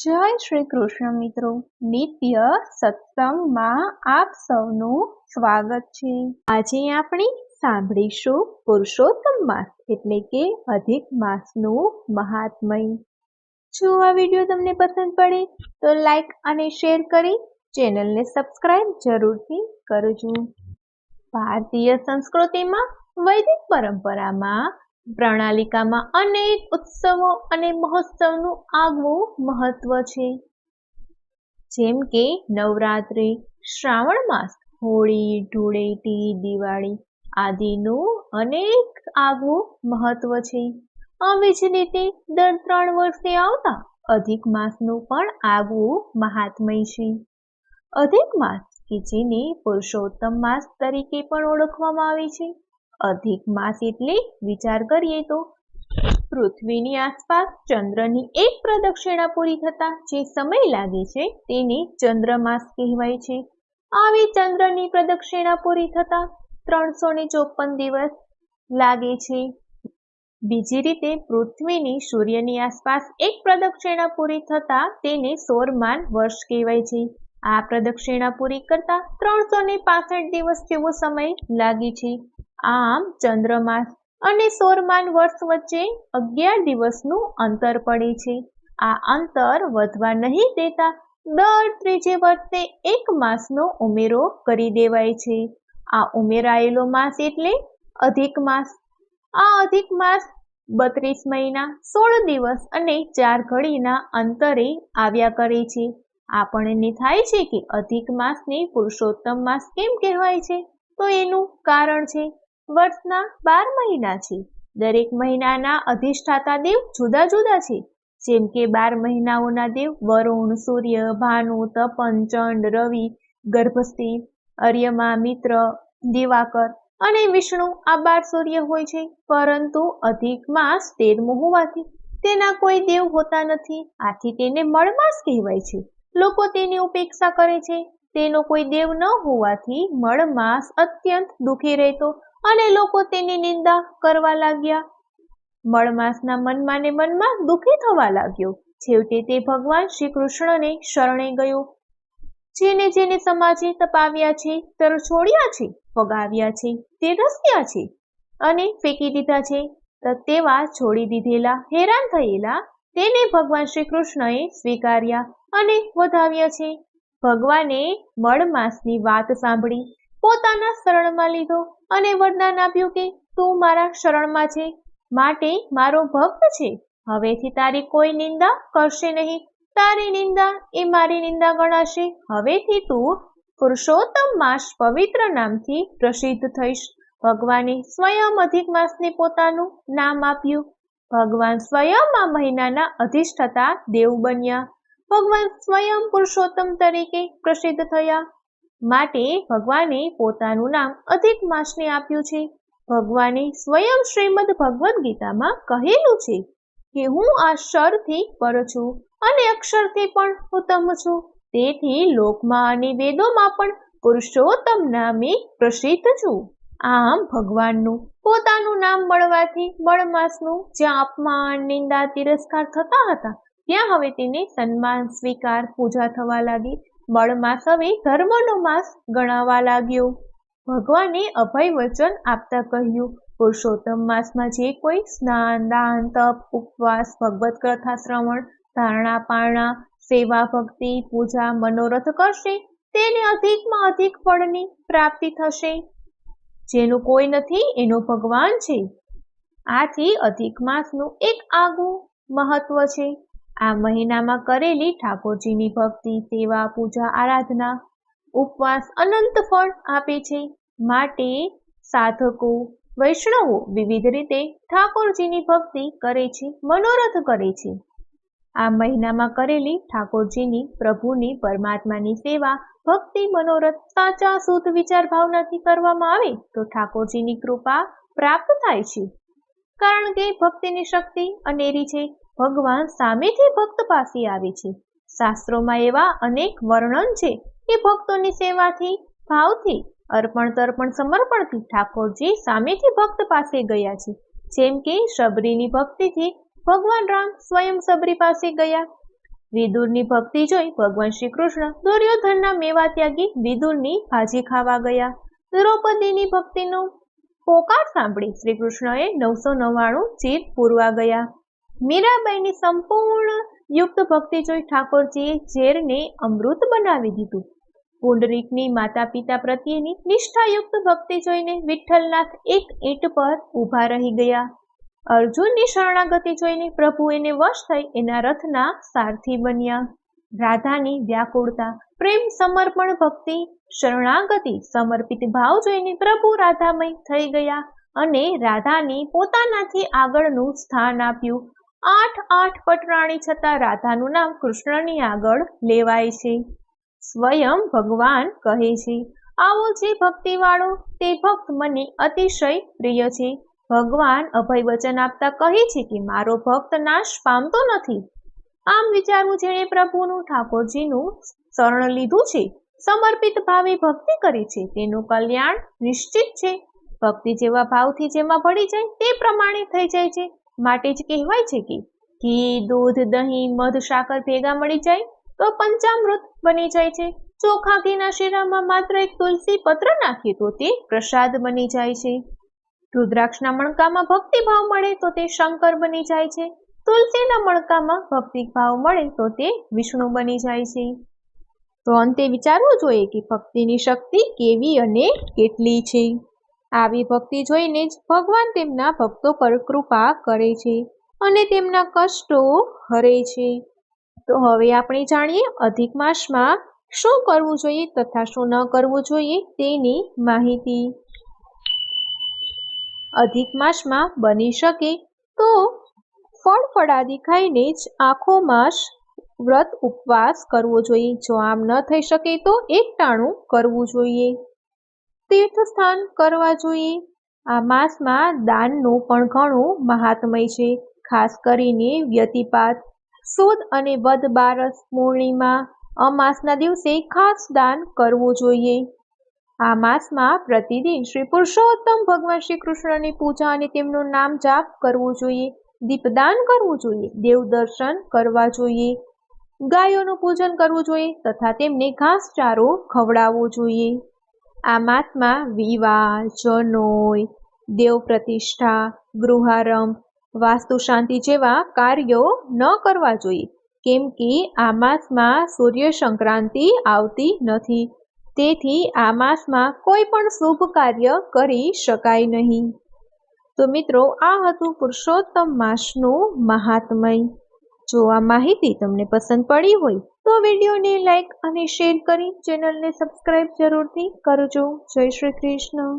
જય શ્રી કૃષ્ણ મિત્રો, નિત્ય સત્સંગમાં આપ સૌનું સ્વાગત છે। આજે આપણે સાંભળીશું પુરુષોત્તમ માસ એટલે કે અધિક માસનું મહાત્મય। જો આ વિડીયો તમને પસંદ પડે તો લાઈક અને શેર કરી ચેનલને સબસ્ક્રાઇબ જરૂરથી કરજો। ભારતીય સંસ્કૃતિમાં વૈદિક પરંપરામાં પ્રણાલિકામાં અનેક ઉત્સવો અને મહોત્સવનું આગવું મહત્વ છે, જેમ કે નવરાત્રિ, શ્રાવણ માસ, હોળી, ધૂળેટી, દિવાળી આદિનું અનેક આગવું મહત્વ છે। આવી જ રીતે દર 3 વર્ષે આવતા અધિક માસનું પણ આગવું મહાત્મય છે। અધિક માસ કે જેને પુરુષોત્તમ માસ તરીકે પણ ઓળખવામાં આવે છે। અધિક માસ એટલે વિચાર કરીએ તો પૃથ્વીની આસપાસ ચંદ્રની એક પ્રદક્ષિણા પૂરી થતા જે સમય લાગે છે તેને ચંદ્રમાસ કહેવાય છે। આવી ચંદ્રની પ્રદક્ષિણા પૂરી થતા 354 દિવસ લાગે છે। બીજી રીતે પૃથ્વીની સૂર્યની આસપાસ એક પ્રદક્ષિણા પૂરી થતા તેને સૌરમાન વર્ષ કહેવાય છે। આ પ્રદક્ષિણા પૂરી કરતા 365 દિવસ જેવો સમય લાગે છે। આમ ચંદ્રમાસ અને સૌરમાન વર્ષ વચ્ચે 11 દિવસનું અંતર પડે છે। આ અંતર વધવા નહીં દેતા દર ત્રીજે વર્ષે એક માસનો ઉમેરો કરી દેવાય છે। આ ઉમેરાયેલો માસ એટલે અધિક માસ। આ અધિક માસ 32 મહિના 16 દિવસ અને 4 ઘડીના અંતરે આવ્યા કરે છે। આપણને થાય છે કે અધિક માસને પુરુષોત્તમ માસ કેમ કહેવાય છે, તો એનું કારણ છે વર્ષના 12 મહિના છે। દરેક મહિનાના અધિષ્ઠાતા દેવ જુદા જુદા છે, જેમ કે 12 મહિનાઓના દેવ વરુણ, સૂર્ય, ભાનુ, તપન, ચંડ, રવિ, ગર્ભસ્થી, અર્યમા, મિત્ર, દિવાકર અને વિષ્ણુ આ 12 સૂર્ય હોય છે। પરંતુ અધિક માસ 13મો હોવાથી તેના કોઈ દેવ હોતા નથી, આથી તેને મળમાસ કહેવાય છે। લોકો તેની ઉપેક્ષા કરે છે। તેનો કોઈ દેવ ન હોવાથી મળમાસ અત્યંત દુઃખી રહેતો અને લોકો તેની નિંદા કરવા લાગ્યા। મળમાસના મનમાં ને મનમાં દુઃખી થવા લાગ્યો। છેવટે તે ભગવાન શ્રી કૃષ્ણને શરણે ગયો। જેને જેને સમાજે તપાવ્યા છે, તરછોડ્યા છે, ફગાવ્યા છે, તે રસ્યા છે અને ફેંકી દીધા છે, તેવા છોડી દીધેલા, હેરાન થયેલા તેને ભગવાન શ્રી કૃષ્ણએ સ્વીકાર્યા અને વધાવ્યા છે। ભગવાને મળમાસની વાત સાંભળી, પોતાના શરણમાં લીધો અને વરદાન આપ્યું કે તું મારા શરણમાં છે, માટે મારો ભક્ત છે। હવેથી તારી કોઈ નિંદા કરશે નહીં, તારી નિંદા એ મારી નિંદા ગણાશે। હવેથી તું પુરુષોત્તમ માસ પવિત્ર નામથી પ્રસિદ્ધ થઈશ। ભગવાને સ્વયં અધિક માસને પોતાનું નામ આપ્યું। ભગવાન સ્વયં આ મહિનાના અધિષ્ઠાતા દેવ બન્યા। ભગવાન સ્વયં પુરુષોત્તમ તરીકે પ્રસિદ્ધ થયા, માટે ભગવાને પોતાનું નામ અધિક માસને આપ્યું છે। ભગવાને સ્વયં શ્રીમદ ભગવદ્ ગીતામાં કહેલું છે કે હું આ ક્ષરથી પર છું અને અક્ષરથી પણ ઉત્તમ છું, તેથી લોકમાં અને વેદોમાં પણ પુરુષોત્તમ નામે પ્રસિદ્ધ છું। આમ ભગવાનનું પોતાનું નામ મળવાથી મળમાસનું જ્યાં અપમાન, નિંદા, તિરસ્કાર થતા હતા ત્યાં હવે તેને સન્માન, સ્વીકાર, પૂજા થવા લાગી। મળમાસ હવે ધર્મનો માસ ગણાવા લાગ્યો। ભગવાને અભય વચન આપતા કહ્યું, પુરુષોત્તમ માસમાં જે કોઈ સ્નાન, દાન, તપ, ઉપવાસ, ભગવત કથા શ્રવણ, ધારણા, પારણા, સેવા, ભક્તિ, પૂજા, મનોરથ કરશે તેને અધિકમાં અધિક ફળની પ્રાપ્તિ થશે। જેનું કોઈ નથી એનો ભગવાન છે। આથી અધિક માસનું એક આગવું મહત્વ છે। આ મહિનામાં કરેલી ઠાકોરજીની ભક્તિ, સેવા, પૂજા, આરાધના, ઉપવાસ અનંત ફળ આપે છે, માટે સાધકો, વૈષ્ણવો વિવિધ રીતે ઠાકોરજીની ભક્તિ કરે છે, મનોરથ કરે છે। આ મહિનામાં કરેલી ઠાકોરજીની, પ્રભુની, પરમાત્માની સેવા, ભક્તિ, મનોરથ સાચા શુદ્ધ વિચાર ભાવનાથી કરવામાં આવે તો ઠાકોરજીની કૃપા પ્રાપ્ત થાય છે। કારણ કે ભક્તિની શક્તિ અનેરી છે। ભગવાન સામેથી ભક્ત પાસે આવે છે। શાસ્ત્રોમાં એવા અનેક વર્ણન છે કે ભક્તોની સેવાથી, ભાવથી, અર્પણ તર્પણ સમર્પણથી ઠાકોરજી સામેથી ભક્ત પાસે ગયા છે। જેમ કે શબરીની ભક્તિથી ભગવાન રામ સ્વયં શબરી પાસે ગયા। વિદુરની ભક્તિ જોઈ ભગવાન શ્રી કૃષ્ણ દુર્યોધનના મેવા ત્યાગી વિદુરની ભાજી ખાવા ગયા. દ્રૌપદીની ભક્તિનો પોકાર સાંભળી શ્રી કૃષ્ણએ 999 ચીર પૂરવા ગયા. મીરાબાઈની સંપૂર્ણ યુક્ત ભક્તિ જોઈ ઠાકોરજીએ ઝેરને અમૃત બનાવી દીધું. પુંડરીકની માતા પિતા પ્રત્યેની નિષ્ઠાયુક્ત ભક્તિ જોઈને વિઠ્ઠલનાથ એક ઈંટ પર ઊભા રહી ગયા. અર્જુનની શરણાગતિ જોઈને પ્રભુ એને વશ થઈ એના રથના સારથી બન્યા. રાધાની વ્યાકુળતા, પ્રેમ, સમર્પણ, ભક્તિ, શરણાગતિ, સમર્પિત ભાવ જોઈને પ્રભુ રાધામય થઈ ગયા અને રાધાની પોતાનાથી આગળનું સ્થાન આપ્યું. 8 પટરાણી છતાં રાધાનું નામ કૃષ્ણની આગળ લેવાય છે. સ્વયં ભગવાન કહે છે, આવો જે ભક્તિવાળો તે ભક્ત મને અતિશય પ્રિય છે. ભગવાન અભય વચન આપતા કહે છે કે મારો ભક્ત નાશ પામતો નથી. આમ વિચારવું, જેણે પ્રભુનું ઠાકોરજીનું શરણ લીધું છે, સમર્પિત ભાવે ભક્તિ કરી છે, તેનું કલ્યાણ નિશ્ચિત છે. ભક્તિ જેવા ભાવથી જેમાં ભળી જાય તે પ્રમાણે થઈ જાય છે. માટે જ કહેવાય છે કે ઘી, દૂધ, દહીં, મધ, સાકર ભેગા મળી જાય તો પંચામૃત બની જાય છે. ચોખા ઘીના શીરામાં માત્ર એક તુલસી પત્ર નાખીએ તો તે પ્રસાદ બની જાય છે. રુદ્રાક્ષના મણકામાં ભક્તિ ભાવ મળે તો તે શંકર બની જાય છે. તુલસીના મણકામાં ભક્તિ ભાવ મળે તો તે વિષ્ણુ બની જાય છે. તો અંતે વિચારવું જોઈએ કે ભક્તિની શક્તિ કેવી અને કેટલી છે. આવી ભક્તિ જોઈને જ ભગવાન તેમના ભક્તો પર કૃપા કરે છે અને તેમના કષ્ટો હરે છે. તો હવે આપણે જાણીએ અધિક માસમાં શું કરવું જોઈએ તથા શું ન કરવું જોઈએ તેની માહિતી. અધિક માસમાં બની શકે તો ફળાદી ખાઈને જ આખો માસ વ્રત ઉપવાસ કરવો જોઈએ. જો આમ ન થઈ શકે તો એકટાણું કરવું જોઈએ. તીર્થ સ્થાન કરવા જોઈએ. આ માસમાં દાનનું પણ ઘણું મહાત્મય છે. ખાસ કરીને વ્યતિપાત, સુદ અને વદ બારસ, પૂર્ણિમા, અમાસના દિવસે ખાસ દાન કરવું જોઈએ. આ માસમાં પ્રતિદિન શ્રી પુરુષોત્તમ ભગવાન શ્રી કૃષ્ણની પૂજા અને તેમનું નામ જાપ કરવું જોઈએ. દીપદાન કરવું જોઈએ. દેવ દર્શન કરવા જોઈએ. ગાયોનું પૂજન કરવું જોઈએ તથા તેમને ઘાસચારો ખવડાવવો જોઈએ. આ માસમાં વિવાહ, જનોઈ, દેવ પ્રતિષ્ઠા, ગૃહારંભ, વાસ્તુ શાંતિ જેવા કાર્યો ન કરવા જોઈએ, કેમ કે આ માસમાં સૂર્ય સંક્રાંતિ આવતી નથી. તેથી આ માસમાં કોઈ પણ શુભ કાર્ય કરી શકાય નહીં. તો મિત્રો, આ હતું પુરુષોત્તમ માસનું મહાત્મય. જો આ માહિતી તમને પસંદ પડી હોય તો વિડીયોને લાઈક અને શેર કરી ચેનલને સબસ્ક્રાઈબ જરૂરથી કરજો. જય શ્રી કૃષ્ણ.